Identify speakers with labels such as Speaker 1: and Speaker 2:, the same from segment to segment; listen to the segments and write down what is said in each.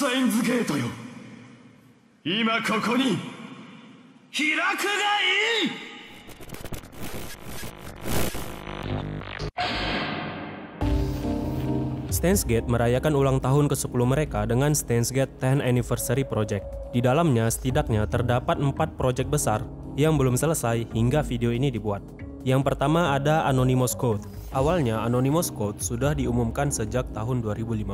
Speaker 1: タインズゲートよ。今ここに開くがいい。
Speaker 2: Steins Gate merayakan ulang tahun ke-10 mereka dengan Steins Gate 10 Anniversary Project. Di dalamnya setidaknya terdapat 4 proyek besar yang belum selesai hingga video ini dibuat. Yang pertama ada Anonymous Code. Awalnya Anonymous Code sudah diumumkan sejak tahun 2015,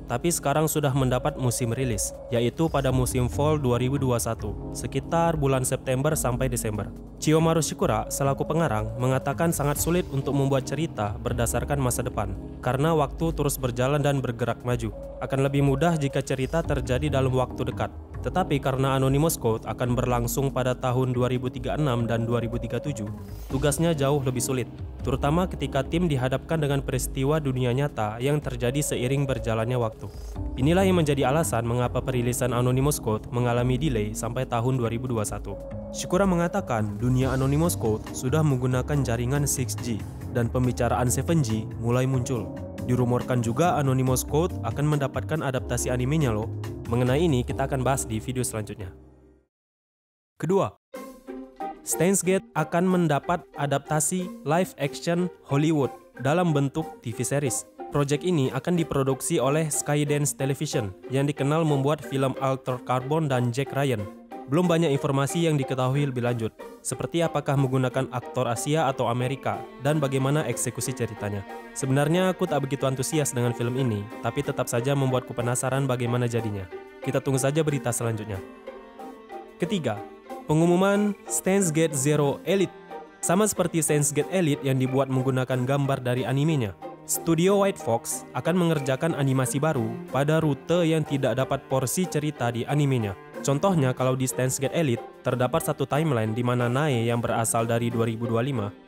Speaker 2: tapi sekarang sudah mendapat musim rilis, yaitu pada musim Fall 2021, sekitar bulan September sampai Desember. Chiyomaru Shikura selaku pengarang mengatakan sangat sulit untuk membuat cerita berdasarkan masa depan, karena waktu terus berjalan dan bergerak maju. Akan lebih mudah jika cerita terjadi dalam waktu dekat. Tetapi karena Anonymous Code akan berlangsung pada tahun 2036 dan 2037, tugasnya jauh lebih sulit, terutama ketika tim dihadapkan dengan peristiwa dunia nyata yang terjadi seiring berjalannya waktu. Inilah yang menjadi alasan mengapa perilisan Anonymous Code mengalami delay sampai tahun 2021. Shikura mengatakan dunia Anonymous Code sudah menggunakan jaringan 6G dan pembicaraan 7G mulai muncul. Dirumorkan juga Anonymous Code akan mendapatkan adaptasi animenya loh. Mengenai ini kita akan bahas di video selanjutnya. Kedua, Steins Gate akan mendapat adaptasi live action Hollywood dalam bentuk TV series. Proyek ini akan diproduksi oleh Skydance Television yang dikenal membuat film Altered Carbon dan Jack Ryan. Belum banyak informasi yang diketahui lebih lanjut, seperti apakah menggunakan aktor Asia atau Amerika, dan bagaimana eksekusi ceritanya. Sebenarnya aku tak begitu antusias dengan film ini, tapi tetap saja membuatku penasaran bagaimana jadinya. Kita tunggu saja berita selanjutnya. Ketiga, pengumuman Steins Gate Zero Elite. Sama seperti Steins Gate Elite yang dibuat menggunakan gambar dari animenya, Studio White Fox akan mengerjakan animasi baru pada rute yang tidak dapat porsi cerita di animenya. Contohnya kalau di Steins Gate Elite, terdapat satu timeline di mana Nae yang berasal dari 2025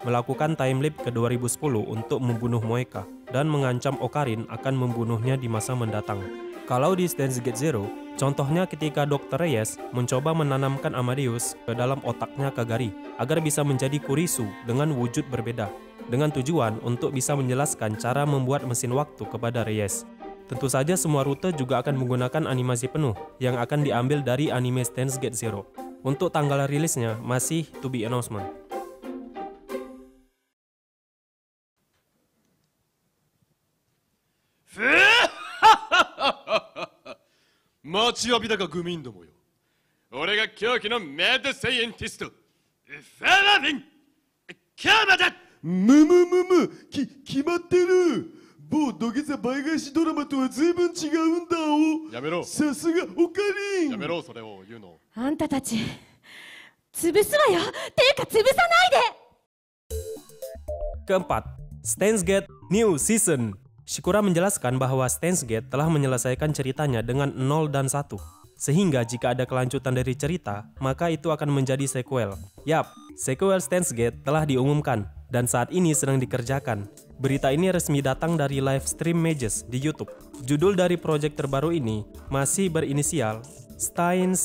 Speaker 2: melakukan time leap ke 2010 untuk membunuh Moeka dan mengancam Ocarine akan membunuhnya di masa mendatang. Kalau di Steins Gate Zero, contohnya ketika Dr. Reyes mencoba menanamkan Amadeus ke dalam otaknya Kagari agar bisa menjadi Kurisu dengan wujud berbeda, dengan tujuan untuk bisa menjelaskan cara membuat mesin waktu kepada Reyes. Tentu saja semua rute juga akan menggunakan animasi penuh yang akan diambil dari anime Steins Gate Zero. Untuk tanggal rilisnya masih to be announcement. Keempat, Steins Gate New Season. Shikura menjelaskan bahwa Steins Gate telah menyelesaikan ceritanya dengan 0 dan 1. Sehingga jika ada kelanjutan dari cerita, maka itu akan menjadi sequel. Yap, sequel Steins Gate telah diumumkan dan saat ini sedang dikerjakan. Berita ini resmi datang dari live stream Mages di YouTube. Judul dari proyek terbaru ini masih berinisial Steins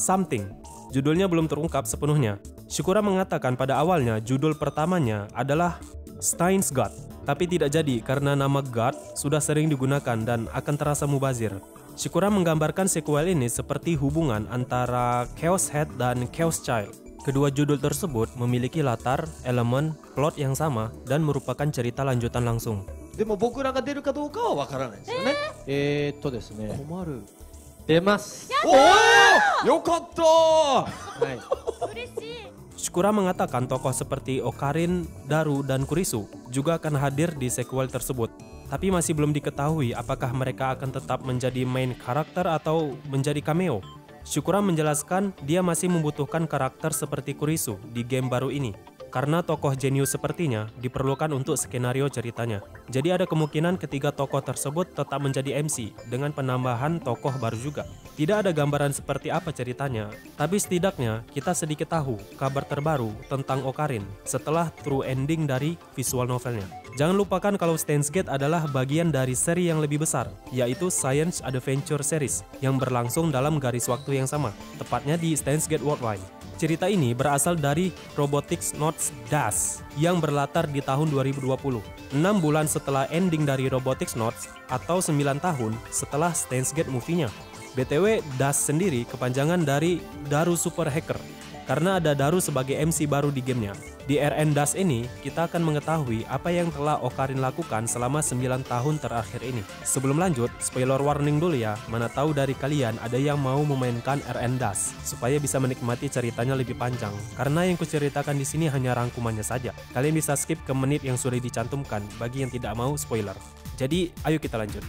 Speaker 2: Something. Judulnya belum terungkap sepenuhnya. Shikura mengatakan pada awalnya judul pertamanya adalah Steins God, tapi tidak jadi karena nama God sudah sering digunakan dan akan terasa mubazir. Shikura menggambarkan sequel ini seperti hubungan antara Chaos Head dan Chaos Child. Kedua judul tersebut memiliki latar, elemen, plot yang sama dan merupakan cerita lanjutan langsung.
Speaker 3: でも僕らが出るかどうかはわからないですよね。ですね。困る。出ます。おお、よかった。はい。嬉しい。
Speaker 2: Shikura mengatakan tokoh seperti Ocarine, Daru, dan Kurisu juga akan hadir di sequel tersebut. Tapi masih belum diketahui apakah mereka akan tetap menjadi main karakter atau menjadi cameo. Shikura menjelaskan dia masih membutuhkan karakter seperti Kurisu di game baru ini, karena tokoh jenius sepertinya diperlukan untuk skenario ceritanya. Jadi ada kemungkinan ketiga tokoh tersebut tetap menjadi MC dengan penambahan tokoh baru juga. Tidak ada gambaran seperti apa ceritanya, tapi setidaknya kita sedikit tahu kabar terbaru tentang Ocarine setelah true ending dari visual novelnya. Jangan lupakan kalau Steins Gate adalah bagian dari seri yang lebih besar, yaitu Science Adventure Series yang berlangsung dalam garis waktu yang sama, tepatnya di Steins Gate Worldwide. Cerita ini berasal dari Robotics Notes Das yang berlatar di tahun 2020, 6 bulan setelah ending dari Robotics Notes atau 9 tahun setelah Steins Gate movie-nya. BTW, DAS sendiri kepanjangan dari Daru Super Hacker, karena ada Daru sebagai MC baru di gamenya. Di RN DAS ini, kita akan mengetahui apa yang telah Ocarina lakukan selama 9 tahun terakhir ini. Sebelum lanjut, spoiler warning dulu ya, mana tahu dari kalian ada yang mau memainkan RN DAS, supaya bisa menikmati ceritanya lebih panjang. Karena yang kuceritakan di sini hanya rangkumannya saja. Kalian bisa skip ke menit yang sudah dicantumkan bagi yang tidak mau spoiler. Jadi, ayo kita lanjut.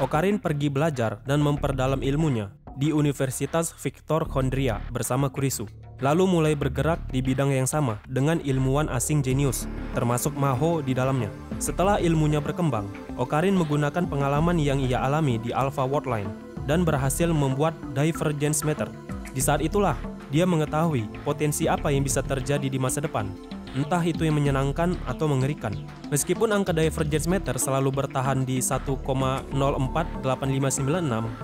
Speaker 2: Ocarina pergi belajar dan memperdalam ilmunya di Universitas Victor Kondria bersama Kurisu. Lalu mulai bergerak di bidang yang sama dengan ilmuwan asing jenius, termasuk Maho di dalamnya. Setelah ilmunya berkembang, Ocarina menggunakan pengalaman yang ia alami di Alpha Worldline dan berhasil membuat Divergence Matter. Di saat itulah, dia mengetahui potensi apa yang bisa terjadi di masa depan. Entah itu yang menyenangkan atau mengerikan. Meskipun angka Divergence Matter selalu bertahan di 1,048596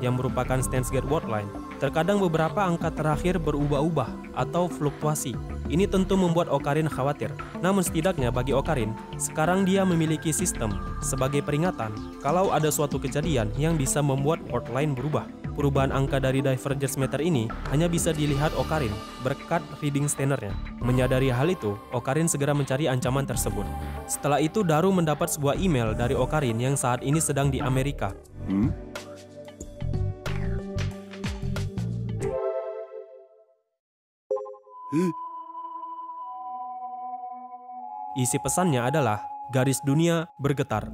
Speaker 2: yang merupakan Steins Gate Worldline, terkadang beberapa angka terakhir berubah-ubah atau fluktuasi. Ini tentu membuat Ocarina khawatir. Namun setidaknya bagi Ocarina, sekarang dia memiliki sistem sebagai peringatan kalau ada suatu kejadian yang bisa membuat Worldline berubah. Perubahan angka dari Divergence Matter ini hanya bisa dilihat Ocarina berkat reading standarnya. Menyadari hal itu, Ocarina segera mencari ancaman tersebut. Setelah itu, Daru mendapat sebuah email dari Ocarina yang saat ini sedang di Amerika. Isi pesannya adalah, garis dunia bergetar.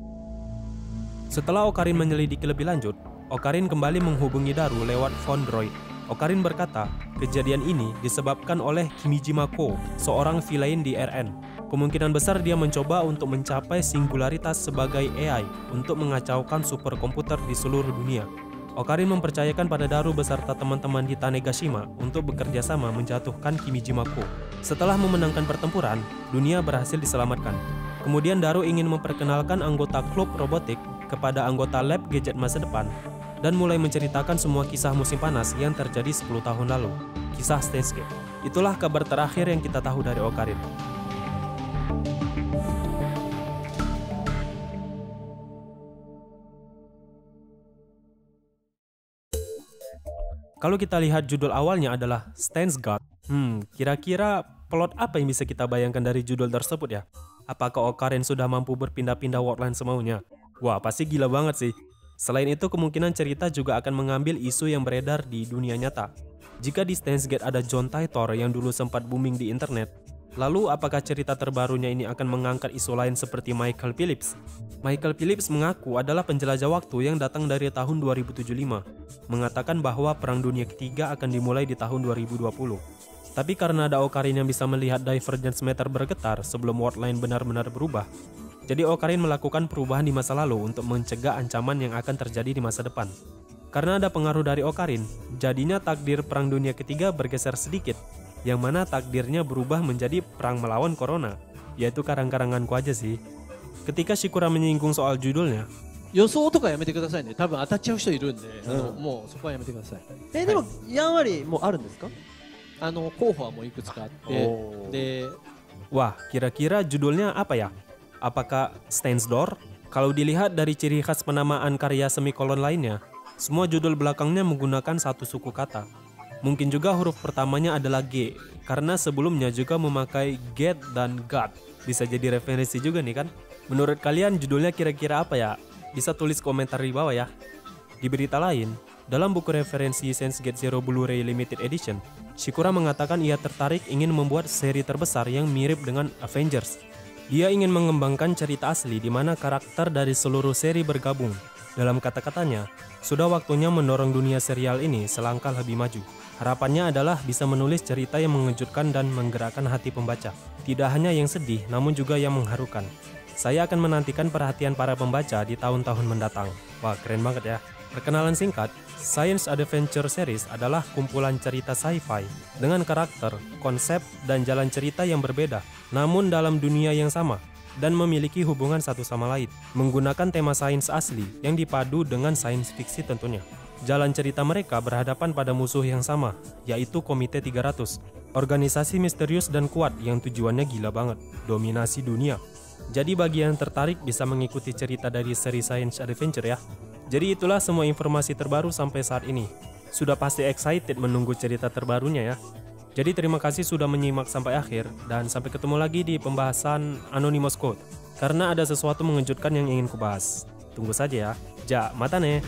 Speaker 2: Setelah Ocarina menyelidiki lebih lanjut, Ocarina kembali menghubungi Daru lewat phone droid. Ocarina berkata, kejadian ini disebabkan oleh Kimiji Mako, seorang villain di RN. Kemungkinan besar dia mencoba untuk mencapai singularitas sebagai AI untuk mengacaukan superkomputer di seluruh dunia. Ocarina mempercayakan pada Daru beserta teman-teman di Tanegashima untuk bekerja sama menjatuhkan Kimiji Mako. Setelah memenangkan pertempuran, dunia berhasil diselamatkan. Kemudian Daru ingin memperkenalkan anggota klub robotik kepada anggota lab gadget masa depan dan mulai menceritakan semua kisah musim panas yang terjadi 10 tahun lalu. Kisah Steins Gate. Itulah kabar terakhir yang kita tahu dari Ocarina. Kalau kita lihat judul awalnya adalah Steins Gate. Kira-kira plot apa yang bisa kita bayangkan dari judul tersebut ya? Apakah Ocarina sudah mampu berpindah-pindah worldline semaunya? Wah, pasti gila banget sih. Selain itu, kemungkinan cerita juga akan mengambil isu yang beredar di dunia nyata. Jika di Steins Gate ada John Titor yang dulu sempat booming di internet, lalu apakah cerita terbarunya ini akan mengangkat isu lain seperti Michael Phillips? Michael Phillips mengaku adalah penjelajah waktu yang datang dari tahun 2075, mengatakan bahwa Perang Dunia Ketiga akan dimulai di tahun 2020. Tapi karena ada Ocarina yang bisa melihat Divergence Matter bergetar sebelum worldline benar-benar berubah, jadi Ocarina melakukan perubahan di masa lalu untuk mencegah ancaman yang akan terjadi di masa depan. Karena ada pengaruh dari Ocarina, jadinya takdir Perang Dunia Ketiga bergeser sedikit, yang mana takdirnya berubah menjadi perang melawan corona, yaitu karang-karanganku aja sih. Ketika Shikura menyinggung soal judulnya,
Speaker 3: 予想とかやめてくださいね。多分当たっちゃう人いるんで、もうそこはやめてください。
Speaker 4: でもやんわりもうあるんですか？
Speaker 3: 候補はもういくつかあって、で、
Speaker 2: wah, kira-kira judulnya apa ya? Apakah Steins Door? Kalau dilihat dari ciri khas penamaan karya semikolon lainnya, semua judul belakangnya menggunakan satu suku kata. Mungkin juga huruf pertamanya adalah G, karena sebelumnya juga memakai get dan god. Bisa jadi referensi juga nih kan? Menurut kalian judulnya kira-kira apa ya? Bisa tulis komentar di bawah ya. Di berita lain, dalam buku referensi Steins Gate Zero Blu-ray Limited Edition, Shikura mengatakan ia tertarik ingin membuat seri terbesar yang mirip dengan Avengers. Dia ingin mengembangkan cerita asli di mana karakter dari seluruh seri bergabung. Dalam kata-katanya, sudah waktunya mendorong dunia serial ini selangkah lebih maju. Harapannya adalah bisa menulis cerita yang mengejutkan dan menggerakkan hati pembaca. Tidak hanya yang sedih, namun juga yang mengharukan. Saya akan menantikan perhatian para pembaca di tahun-tahun mendatang. Wah, keren banget ya. Perkenalan singkat, Science Adventure Series adalah kumpulan cerita sci-fi dengan karakter, konsep, dan jalan cerita yang berbeda, namun dalam dunia yang sama, dan memiliki hubungan satu sama lain, menggunakan tema sains asli yang dipadu dengan sains fiksi tentunya. Jalan cerita mereka berhadapan pada musuh yang sama, yaitu Komite 300, organisasi misterius dan kuat yang tujuannya gila banget, dominasi dunia. Jadi bagi yang tertarik bisa mengikuti cerita dari seri Science Adventure ya. Jadi itulah semua informasi terbaru sampai saat ini. Sudah pasti excited menunggu cerita terbarunya ya. Jadi terima kasih sudah menyimak sampai akhir dan sampai ketemu lagi di pembahasan Anonymous Code. Karena ada sesuatu mengejutkan yang ingin kubahas. Tunggu saja ya. Ja, mata nih.